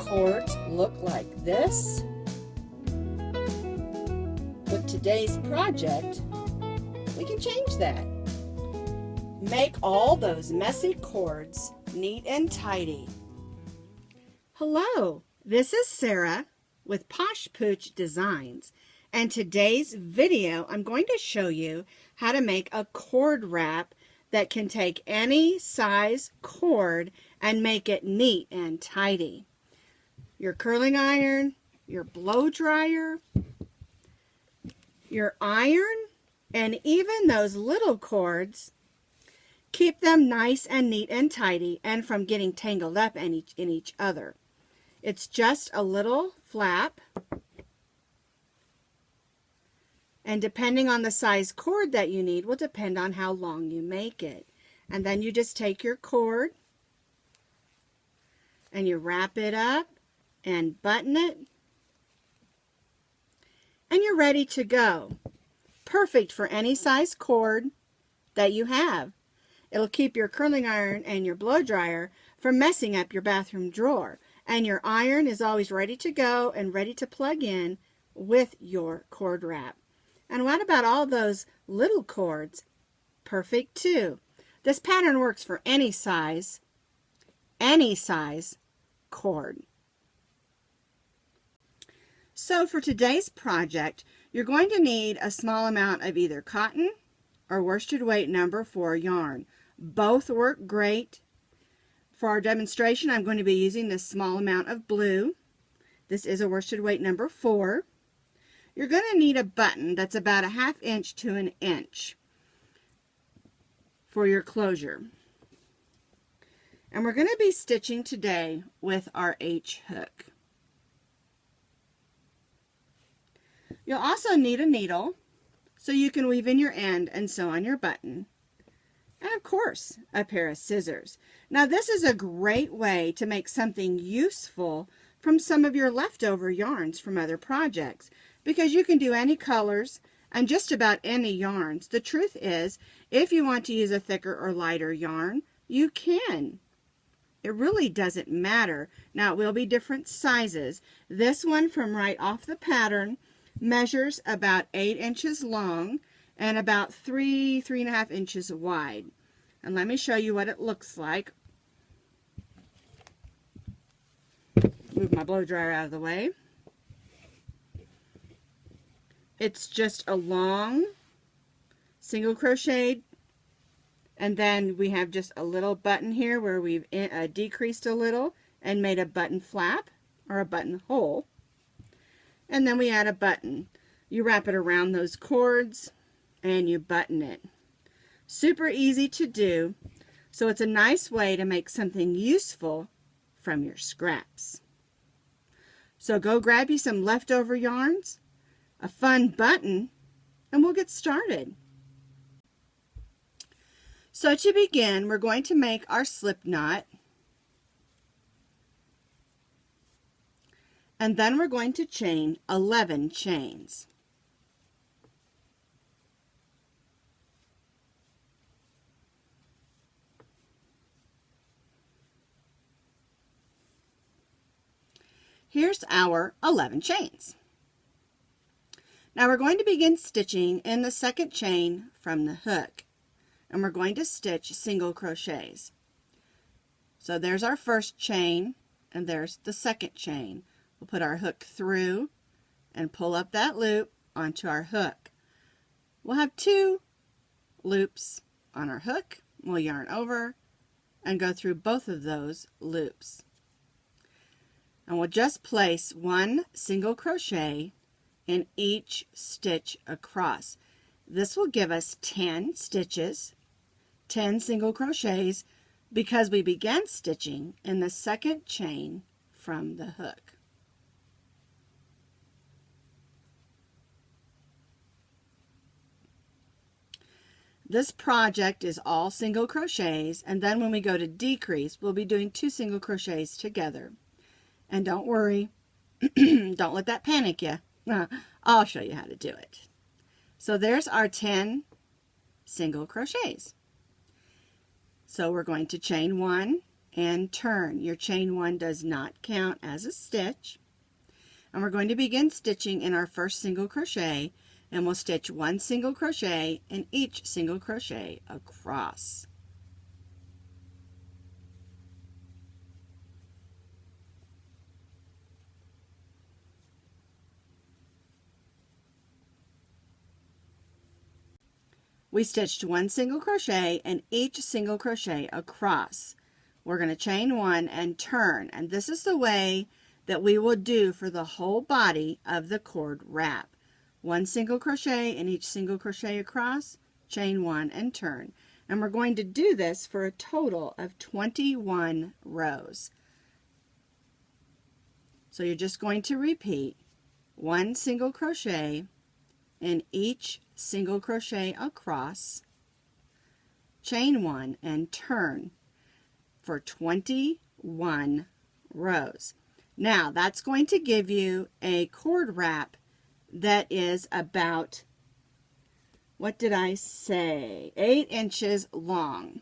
cords look like this. With today's project, we can change that. Make all those messy cords neat and tidy. Hello, this is Sara with Posh Pooch Designs, and today's video I'm going to show you how to make a cord wrap that can take any size cord and make it neat and tidy. Your curling iron, your blow dryer, your iron, and even those little cords, keep them nice and neat and tidy and from getting tangled up in each other. It's just a little flap, and depending on the size cord that you need will depend on how long you make it. And then you just take your cord and you wrap it up and button it, and you're ready to go. Perfect for any size cord that you have. It'll keep your curling iron and your blow dryer from messing up your bathroom drawer. And your iron is always ready to go and ready to plug in with your cord wrap. And what about all those little cords? Perfect too. This pattern works for any size cord. So for today's project, you're going to need a small amount of either cotton or worsted weight number 4 yarn. Both work great. For our demonstration, I'm going to be using this small amount of blue. This is a worsted weight number 4. You're going to need a button that's about a 1/2 inch to 1 inch for your closure. And we're going to be stitching today with our H hook. You'll also need a needle so you can weave in your end and sew on your button. And of course, a pair of scissors. Now this is a great way to make something useful from some of your leftover yarns from other projects, because you can do any colors and just about any yarns. The truth is, if you want to use a thicker or lighter yarn, you can. It really doesn't matter. Now it will be different sizes. This one from right off the pattern measures about 8 inches long and about 3.5 inches wide. And let me show you what it looks like. Move my blow dryer out of the way. It's just a long single crocheted, and then we have just a little button here where we've decreased a little and made a button flap or a button hole. And then we add a button. You wrap it around those cords and you button it. Super easy to do, so it's a nice way to make something useful from your scraps. So go grab you some leftover yarns, a fun button, and we'll get started. So to begin, we're going to make our slip knot, and then we're going to chain 11 chains. Here's our 11 chains. Now we're going to begin stitching in the second chain from the hook, and we're going to stitch single crochets. So there's our first chain, and there's the second chain. We'll put our hook through and pull up that loop onto our hook. We'll have 2 loops on our hook. We'll yarn over and go through both of those loops. And we'll just place 1 single crochet in each stitch across. This will give us 10 stitches, 10 single crochets, because we began stitching in the second chain from the hook. This project is all single crochets, and then when we go to decrease, we'll be doing 2 single crochets together. And don't worry, don't let that panic you. I'll show you how to do it. So there's our 10 single crochets. So we're going to chain 1 and turn. Your chain 1 does not count as a stitch. And we're going to begin stitching in our first single crochet, and we'll stitch 1 single crochet in each single crochet across. We stitched 1 single crochet in each single crochet across. We're going to chain 1 and turn, and this is the way that we will do for the whole body of the cord wrap. 1 single crochet in each single crochet across, chain 1 and turn. And we're going to do this for a total of 21 rows. So you're just going to repeat 1 single crochet in each single crochet across, chain 1 and turn for 21 rows. Now that's going to give you a cord wrap that is about, what did I say, 8 inches long.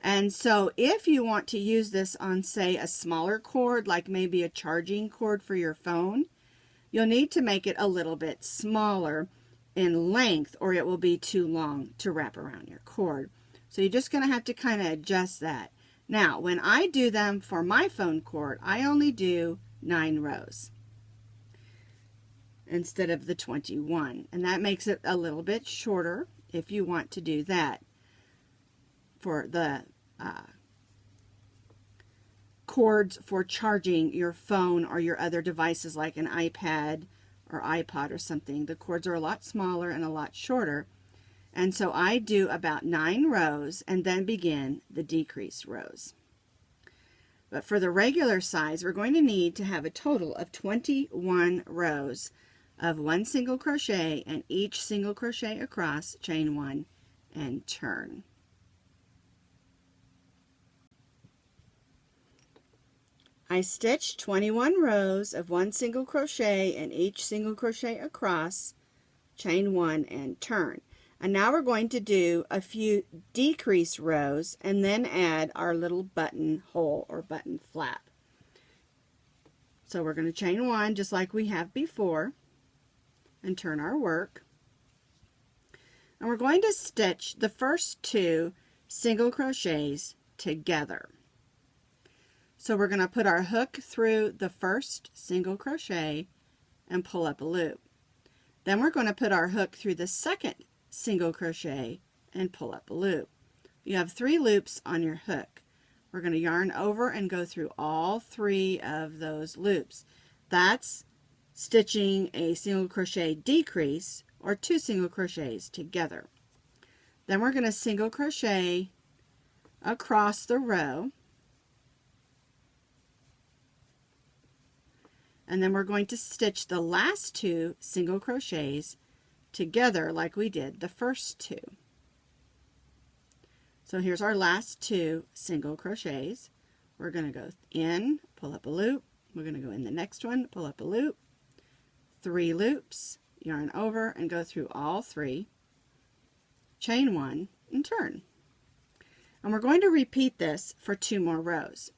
And so if you want to use this on, say, a smaller cord, like maybe a charging cord for your phone, you'll need to make it a little bit smaller in length, or it will be too long to wrap around your cord. So you're just going to have to kind of adjust that. Now, when I do them for my phone cord, I only do 9 rows instead of the 21. And that makes it a little bit shorter if you want to do that for the cords for charging your phone or your other devices like an iPad or iPod or something. The cords are a lot smaller and a lot shorter. And so I do about 9 rows and then begin the decreased rows. But for the regular size, we're going to need to have a total of 21 rows of 1 single crochet and each single crochet across, chain 1 and turn. I stitched 21 rows of 1 single crochet and each single crochet across, chain 1 and turn. And now we're going to do a few decrease rows and then add our little button hole or button flap. So we're going to chain 1 just like we have before and turn our work. And we're going to stitch the first 2 single crochets together. So we're going to put our hook through the first single crochet and pull up a loop. Then we're going to put our hook through the second single crochet and pull up a loop. You have 3 loops on your hook. We're going to yarn over and go through all 3 of those loops. That's stitching a single crochet decrease or 2 single crochets together. Then we're going to single crochet across the row. And then we're going to stitch the last 2 single crochets together like we did the first 2. So here's our last 2 single crochets. We're going to go in, pull up a loop. We're going to go in the next one, pull up a loop, 3 loops, yarn over and go through all 3, chain 1 and turn. And we're going to repeat this for 2 more rows.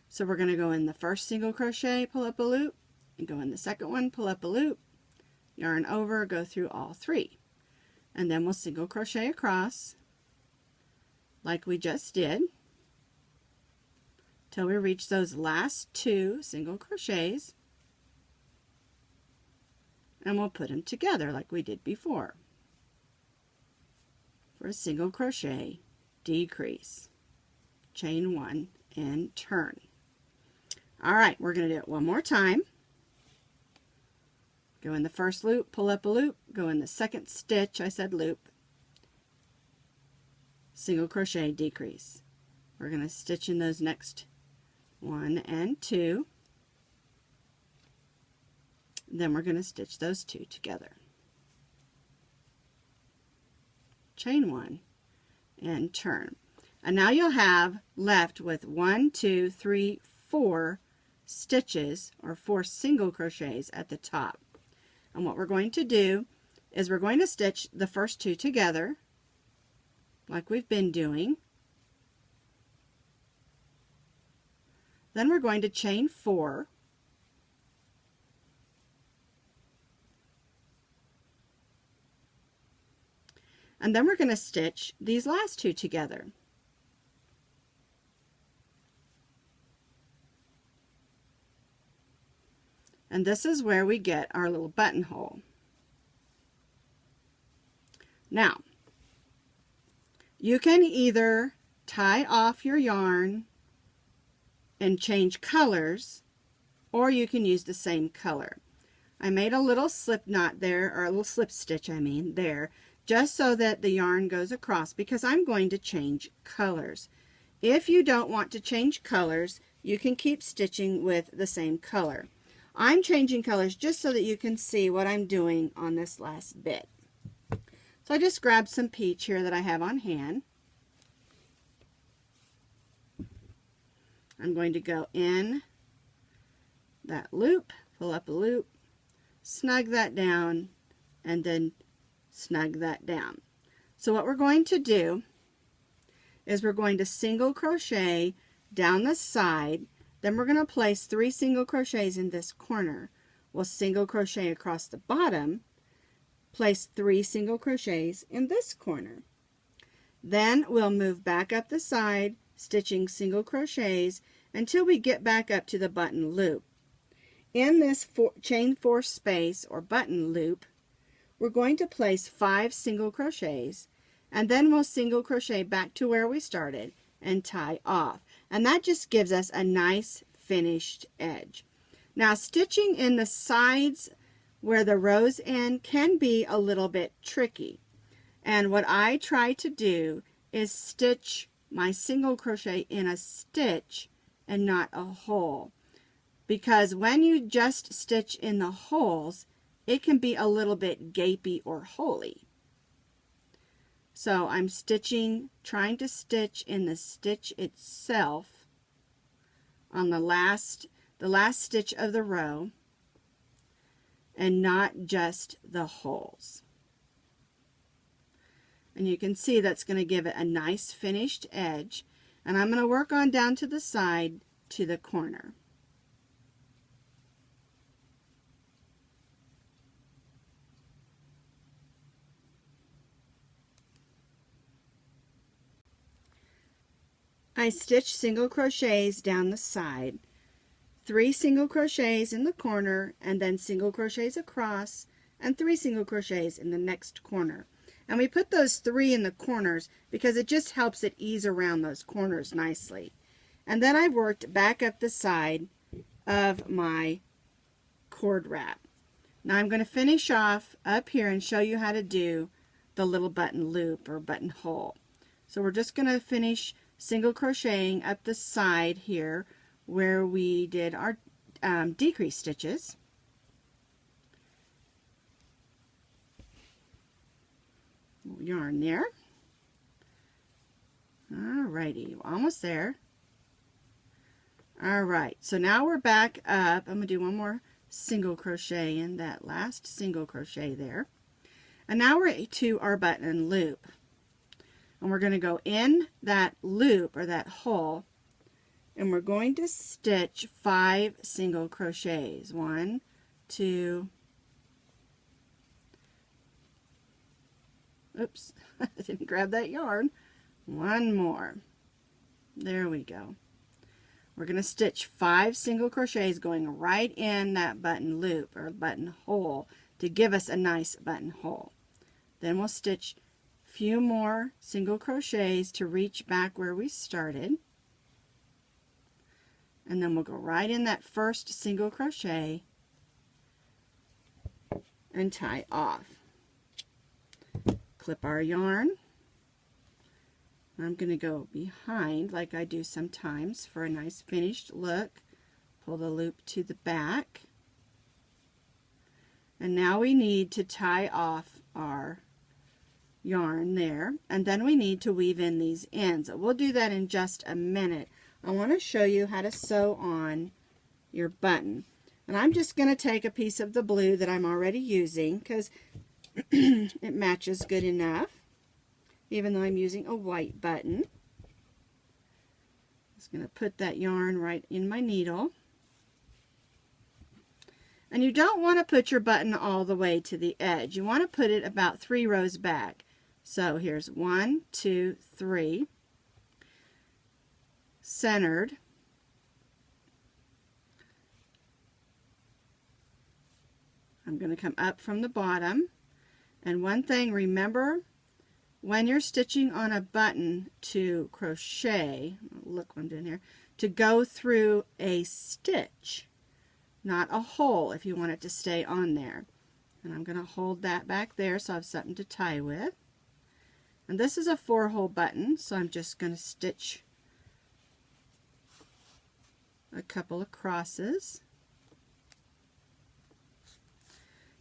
So we're going to go in the first single crochet, pull up a loop, and go in the second one, pull up a loop, yarn over, go through all 3. And then we'll single crochet across like we just did till we reach those last 2 single crochets, and we'll put them together like we did before for a single crochet decrease, chain 1 and turn. All right, we're going to do it one more time. Go in the first loop, pull up a loop, go in the second stitch, I said loop, single crochet decrease. We're going to stitch in those next 1 and 2. Then we're going to stitch those 2 together. Chain 1 and turn. And now you'll have left with 1, 2, 3, 4 stitches or 4 single crochets at the top. And what we're going to do is we're going to stitch the first 2 together like we've been doing. Then we're going to chain 4. And then we're going to stitch these last 2 together. And this is where we get our little buttonhole. Now, you can either tie off your yarn and change colors, or you can use the same color. I made a little slip knot there, or a little slip stitch, I mean, there, just so that the yarn goes across, because I'm going to change colors. If you don't want to change colors, you can keep stitching with the same color. I'm changing colors just so that you can see what I'm doing on this last bit. So I just grabbed some peach here that I have on hand. I'm going to go in that loop, pull up a loop, snug that down, and then snug that down. So what we're going to do is we're going to single crochet down the side, then we're going to place 3 single crochets in this corner. We'll single crochet across the bottom, place 3 single crochets in this corner. Then we'll move back up the side, stitching single crochets until we get back up to the button loop. In this chain 4 space or button loop, we're going to place 5 single crochets, and then we'll single crochet back to where we started and tie off. And that just gives us a nice finished edge. Now, stitching in the sides where the rows end can be a little bit tricky. And what I try to do is stitch my single crochet in a stitch and not a hole. Because when you just stitch in the holes, it can be a little bit gapey or holy. So I'm trying to stitch in the stitch itself on the last stitch of the row and not just the holes. And you can see that's going to give it a nice finished edge. And I'm going to work on down to the side to the corner. I stitched single crochets down the side, 3 single crochets in the corner, and then single crochets across, and 3 single crochets in the next corner. And we put those 3 in the corners because it just helps it ease around those corners nicely. And then I worked back up the side of my cord wrap. Now I'm going to finish off up here and show you how to do the little button loop or button hole. So we're just going to finish single crocheting up the side here where we did our decrease stitches. Yarn there. Alrighty, almost there. Alright, so now we're back up. I'm going to do one more single crochet in that last single crochet there. And now we're to our button loop. And we're going to go in that loop or that hole, and we're going to stitch 5 single crochets. 1, 2, oops, I didn't grab that yarn. 1 more. There we go. We're going to stitch 5 single crochets going right in that button loop or button hole to give us a nice button hole. Then we'll stitch a few more single crochets to reach back where we started. And then we'll go right in that first single crochet and tie off. Clip our yarn. I'm going to go behind like I do sometimes for a nice finished look. Pull the loop to the back. And now we need to tie off our yarn there, and then we need to weave in these ends. We'll do that in just a minute. I want to show you how to sew on your button. And I'm just going to take a piece of the blue that I'm already using because it matches good enough, even though I'm using a white button. Just going to put that yarn right in my needle. And you don't want to put your button all the way to the edge. You want to put it about 3 rows back. So here's 1, 2, 3, centered. I'm going to come up from the bottom. And one thing, remember, when you're stitching on a button to crochet, look what I'm doing here, to go through a stitch, not a hole, if you want it to stay on there. And I'm going to hold that back there so I have something to tie with. And this is a 4-hole button, so I'm just going to stitch a couple of crosses.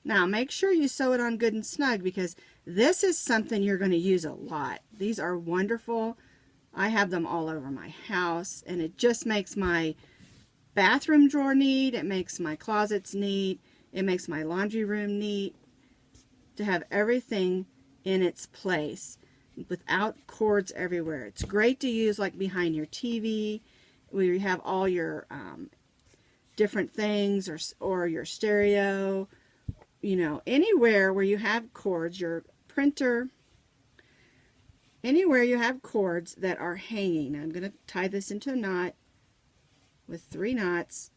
Now make sure you sew it on good and snug, because this is something you're going to use a lot. These are wonderful. I have them all over my house, and it just makes my bathroom drawer neat. It makes my closets neat. It makes my laundry room neat, to have everything in its place without cords everywhere. It's great to use like behind your TV, where you have all your different things, or your stereo, you know, anywhere where you have cords, your printer, anywhere you have cords that are hanging. I'm going to tie this into a knot with 3 knots.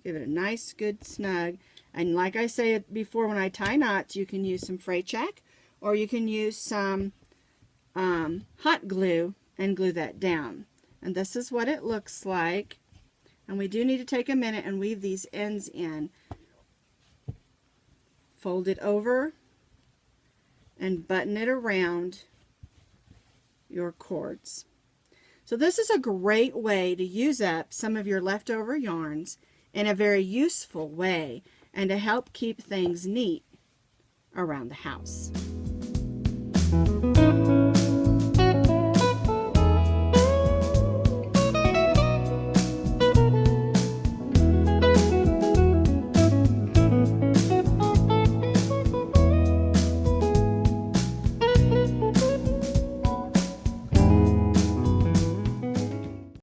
Give it a nice, good snug. And like I said before, when I tie knots, you can use some fray check, or you can use some hot glue and glue that down. And this is what it looks like. And we do need to take a minute and weave these ends in. Fold it over and button it around your cords. So this is a great way to use up some of your leftover yarns in a very useful way, and to help keep things neat around the house.